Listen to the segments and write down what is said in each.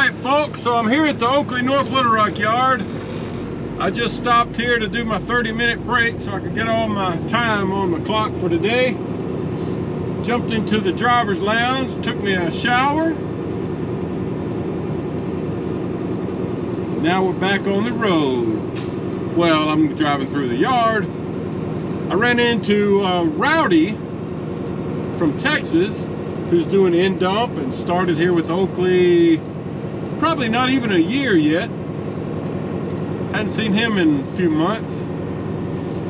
Alright folks, so I'm here at the Oakley, North Little Rock yard. I just stopped here to do my 30-minute break so I could get all my time on the clock for today. Jumped into the driver's lounge, took me a shower. Now we're back on the road. Well, I'm driving through the yard. I ran into Rowdy from Texas, who's doing end dump and started here with Oakley probably not even a year yet. Hadn't seen him in a few months.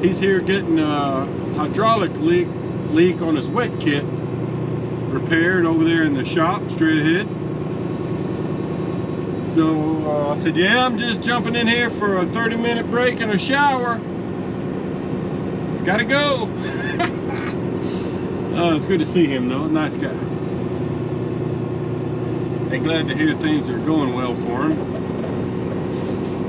He's here getting a hydraulic leak on his wet kit repaired over there in the shop straight ahead. So I said, yeah, I'm just jumping in here for a 30-minute break and a shower. Gotta go. It's good to see him though, nice guy. And glad to hear things are going well for him.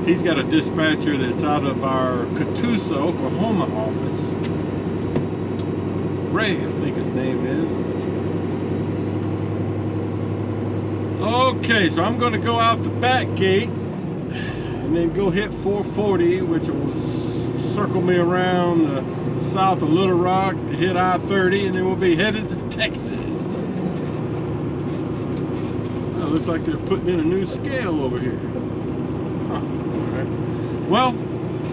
He's got a dispatcher that's out of our Catoosa, Oklahoma office. Ray, I think his name is. Okay, so I'm gonna go out the back gate and then go hit 440, which will circle me around south of Little Rock to hit I-30, and then we'll be headed to Texas. Looks like they're putting in a new scale over here. Huh. All right. Well,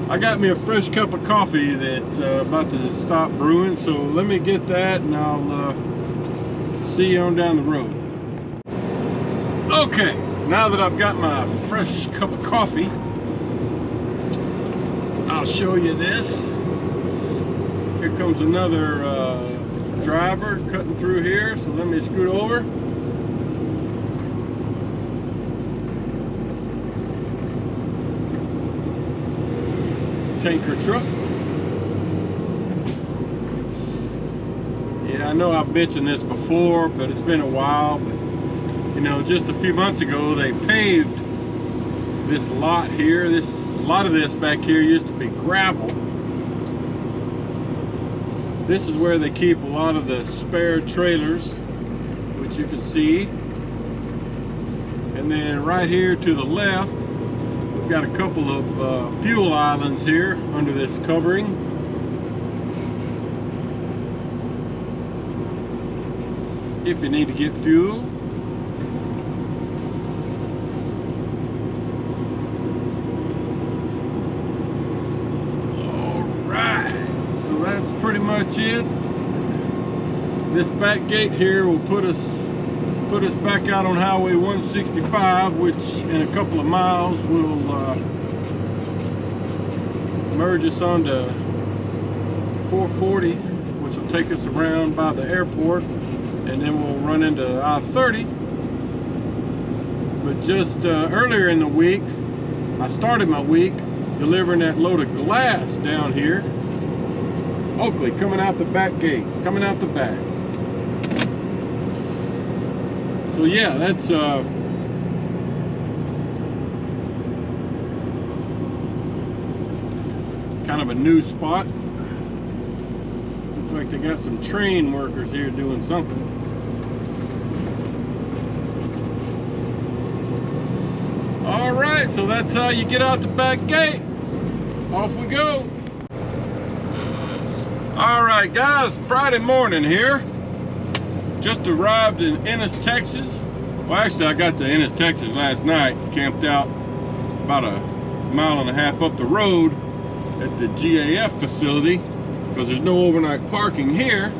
I got me a fresh cup of coffee that's about to stop brewing, so let me get that and I'll see you on down the road. Okay, now that I've got my fresh cup of coffee, I'll show you this. Here comes another driver cutting through here, so let me scoot over. Tanker truck. Yeah, I know I've mentioned this before, but it's been a while. But, you know, just a few months ago, they paved this lot here. A lot of this back here used to be gravel. This is where they keep a lot of the spare trailers, which you can see. And then right here to the left, we've got a couple of fuel islands here under this covering. If you need to get fuel. Alright, so that's pretty much it. This back gate here will put us back out on Highway 165, which in a couple of miles will merge us onto 440, which will take us around by the airport, and then we'll run into I-30. But just earlier in the week, I started my week delivering that load of glass down here. Oakley coming out the back gate, coming out the back. So yeah, that's kind of a new spot. Looks like they got some train workers here doing something. All right, so that's how you get out the back gate. Off we go. All right, guys, Friday morning here. Just arrived in Ennis, Texas. Well, actually, I got to Ennis, Texas last night. Camped out about a mile and a half up the road at the GAF facility because there's no overnight parking here.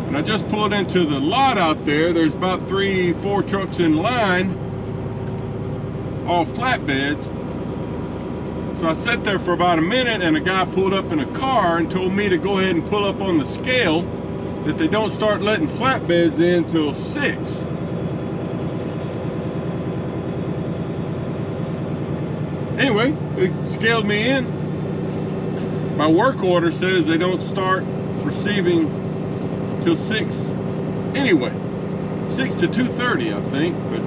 And I just pulled into the lot out there. There's about 3-4 trucks in line, all flatbeds. So I sat there for about a minute, and a guy pulled up in a car and told me to go ahead and pull up on the scale, that they don't start letting flatbeds in till 6. Anyway, it scaled me in. My work order says they don't start receiving till 6 anyway. 6 to 2:30, I think. But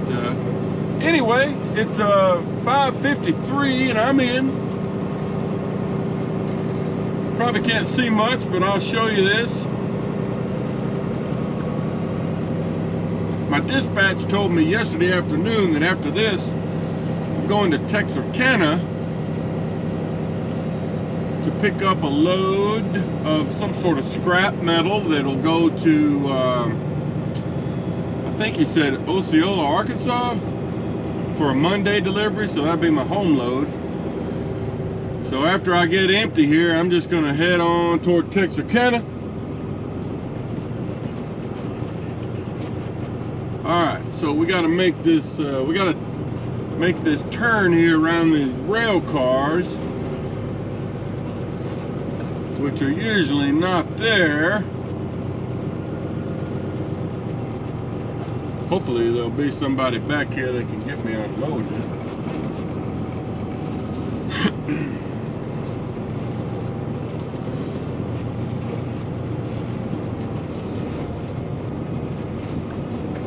anyway, it's 5:53 and I'm in. Probably can't see much, but I'll show you this. My dispatch told me yesterday afternoon that after this, I'm going to Texarkana to pick up a load of some sort of scrap metal that'll go to, I think he said Osceola, Arkansas, for a Monday delivery, so that'd be my home load. So after I get empty here, I'm just gonna head on toward Texarkana. Alright, so we gotta make this turn here around these rail cars, which are usually not there. Hopefully there'll be somebody back here that can get me unloaded.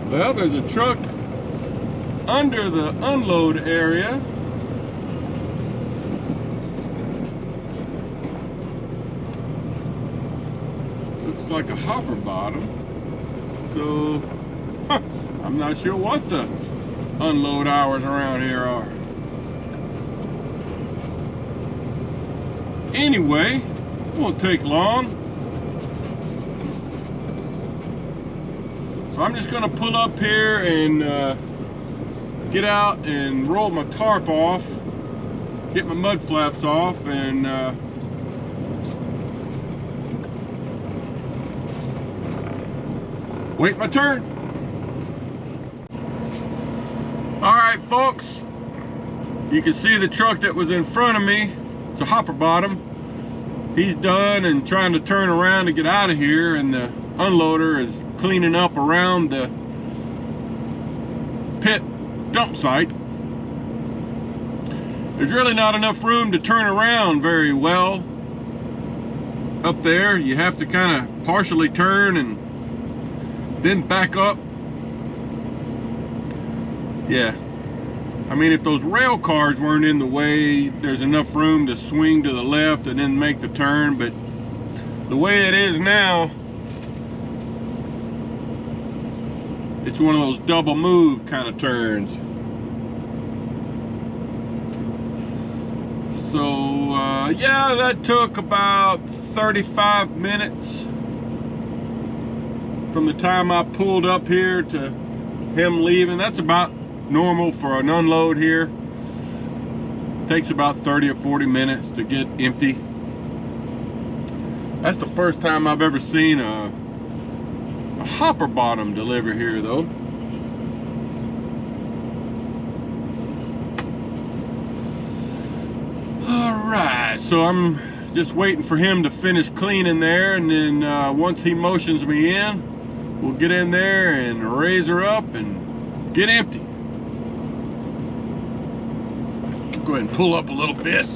Well, there's a truck under the unload area. Looks like a hopper bottom. So, I'm not sure what the unload hours around here are. Anyway, it won't take long. So I'm just gonna pull up here and get out and roll my tarp off, get my mud flaps off, and wait my turn. All right, folks, you can see the truck that was in front of me. It's a hopper bottom. He's done and trying to turn around to get out of here, and the unloader is cleaning up around the pit dump site. There's really not enough room to turn around very well up there. You have to kind of partially turn and then back up. Yeah, I mean, if those rail cars weren't in the way, there's enough room to swing to the left and then make the turn, but the way it is now, it's one of those double move kind of turns. So yeah, that took about 35 minutes from the time I pulled up here to him leaving. That's about normal for an unload here. Takes about 30 or 40 minutes to get empty. That's the first time I've ever seen a hopper bottom deliver here, though. Alright, so I'm just waiting for him to finish cleaning there, and then once he motions me in, we'll get in there and raise her up and get empty. Go ahead and pull up a little bit.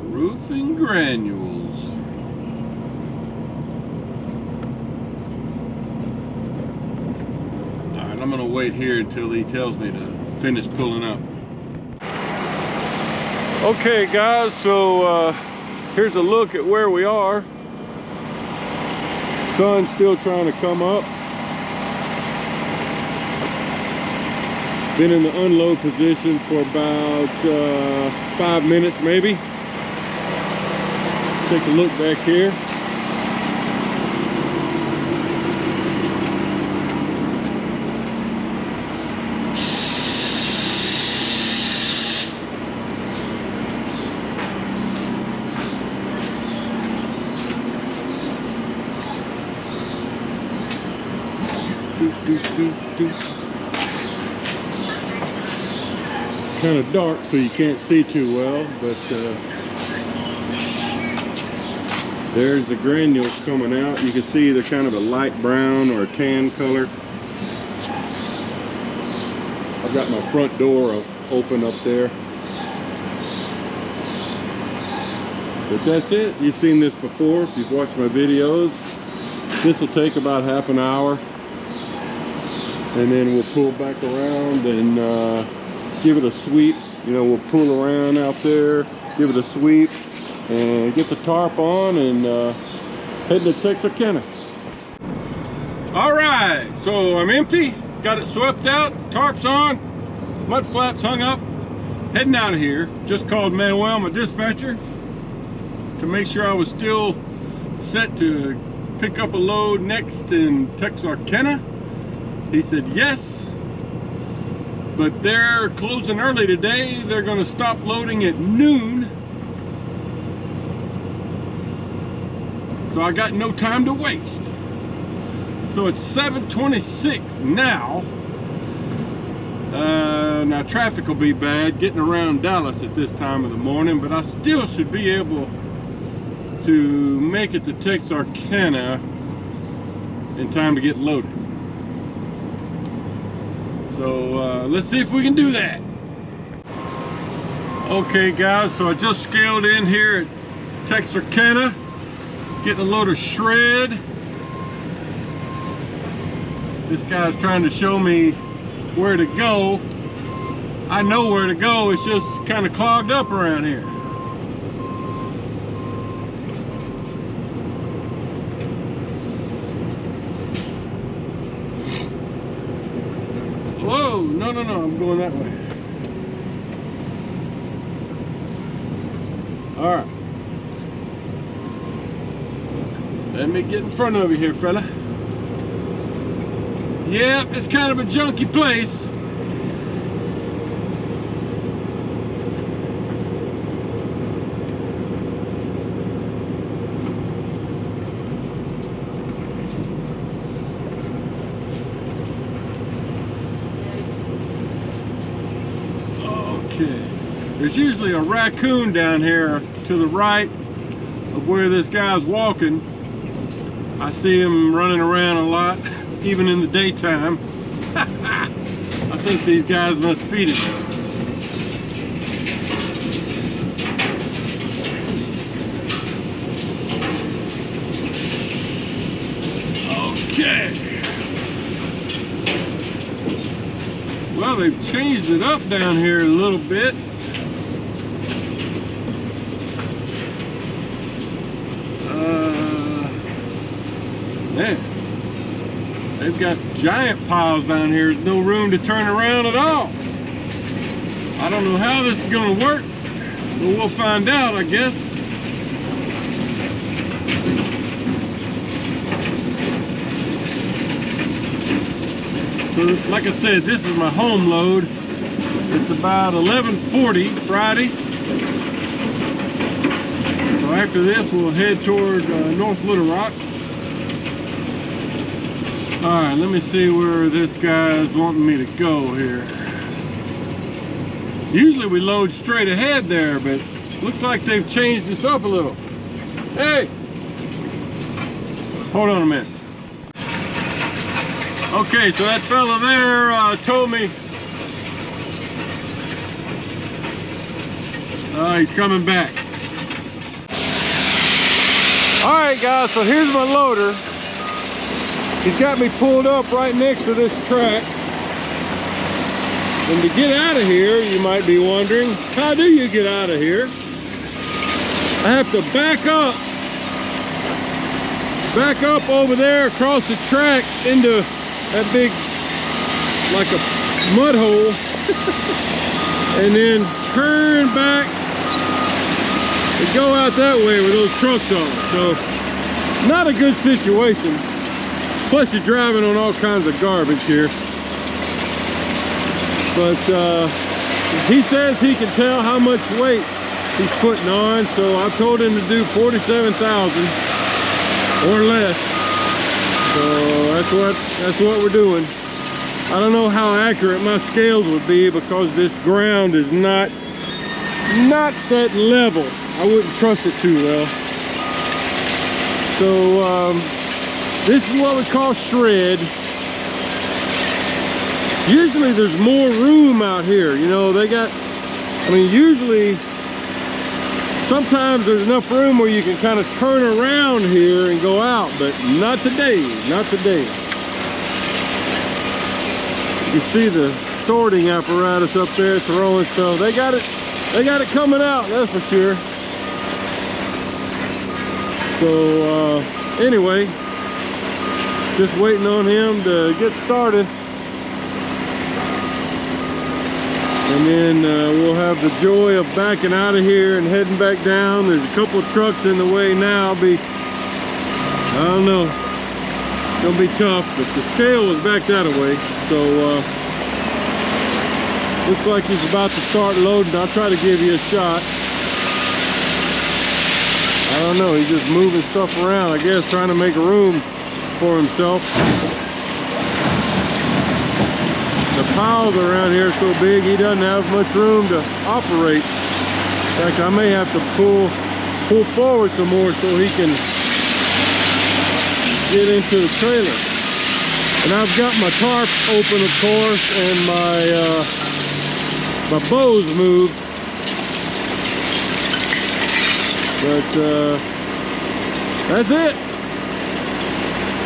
Roofing granules. All right, I'm gonna wait here until he tells me to finish pulling up. Okay guys, so here's a look at where we are. Sun's still trying to come up. Been in the unload position for about 5 minutes maybe. Take a look back here. It's kind of dark, so you can't see too well, but there's the granules coming out. You can see they're kind of a light brown or a tan color. I've got my front door open up there. But that's it. You've seen this before if you've watched my videos. This will take about half an hour. and then we'll pull back around and give it a sweep. You know, we'll pull around out there, give it a sweep, and get the tarp on and head to Texarkana. All right, so I'm empty, got it swept out, tarp's on, mud flaps hung up, heading out of here. Just called Manuel, my dispatcher, to make sure I was still set to pick up a load next in Texarkana. He said yes, but they're closing early today. They're going to stop loading at noon. So I got no time to waste. So it's 7:26 now. Now traffic will be bad getting around Dallas at this time of the morning, but I still should be able to make it to Texarkana in time to get loaded. So let's see if we can do that. Okay guys, so I just scaled in here at Texarkana, getting a load of shred. This guy's trying to show me where to go. I know where to go, it's just kind of clogged up around here. Whoa, no, I'm going that way. All right. Let me get in front of you here, fella. Yep, it's kind of a junky place. Okay. There's usually a raccoon down here to the right of where this guy's walking. I see him running around a lot, even in the daytime. I think these guys must feed him. Okay. Well, they've changed it up down here a little bit. Man, they've got giant piles down here. There's no room to turn around at all. I don't know how this is going to work, but we'll find out, I guess. So, like I said, this is my home load. It's about 11:40 Friday. So after this, we'll head toward North Little Rock. All right, let me see where this guy's wanting me to go here. Usually we load straight ahead there, but looks like they've changed this up a little. Hey, hold on a minute. Okay, so that fella there told me he's coming back. All right, guys, so here's my loader. He's got me pulled up right next to this track. And to get out of here, you might be wondering, how do you get out of here? I have to back up over there across the track into that big, like a mud hole, and then turn back and go out that way with those trucks on. So, not a good situation. Plus you're driving on all kinds of garbage here. But he says he can tell how much weight he's putting on, so I've told him to do 47,000 or less. So that's what we're doing. I don't know how accurate my scales would be because this ground is not that level. I wouldn't trust it too well. So this is what we call shred. Usually there's more room out here. You know, they got, I mean, usually sometimes there's enough room where you can kind of turn around here and go out, but not today, not today. You see the sorting apparatus up there throwing stuff. They got it coming out, that's for sure. So anyway, just waiting on him to get started. And then we'll have the joy of backing out of here and heading back down. There's a couple of trucks in the way now. I don't know, it's gonna be tough, but the scale was back that way. So looks like he's about to start loading. I'll try to give you a shot. I don't know, he's just moving stuff around, I guess, trying to make room for himself. The piles around here are so big, he doesn't have much room to operate. In fact, I may have to pull forward some more so he can get into the trailer. And I've got my tarp open, of course, and my bows moved. But that's it.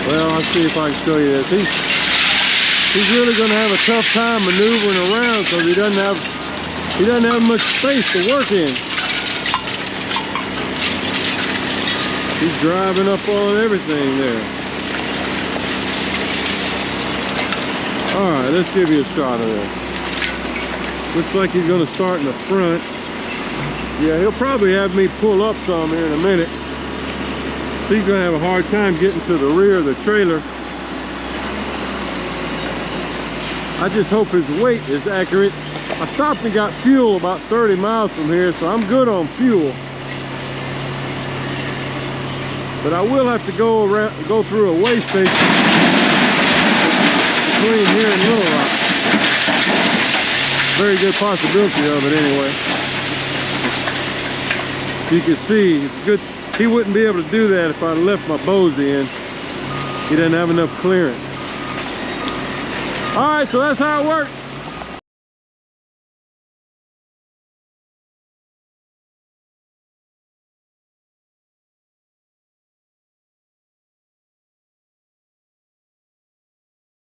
Well, I'll see if I can show you this. He's really going to have a tough time maneuvering around because he doesn't have much space to work in. He's driving up on everything there. All right, let's give you a shot of this. Looks like he's going to start in the front. Yeah, he'll probably have me pull up some here in a minute. He's going to have a hard time getting to the rear of the trailer. I just hope his weight is accurate. I stopped and got fuel about 30 miles from here, so I'm good on fuel. But I will have to go through a way station between here and Little Rock. Very good possibility of it anyway. You can see, it's good. He wouldn't be able to do that if I left my bows in. He doesn't have enough clearance. All right, so that's how it works.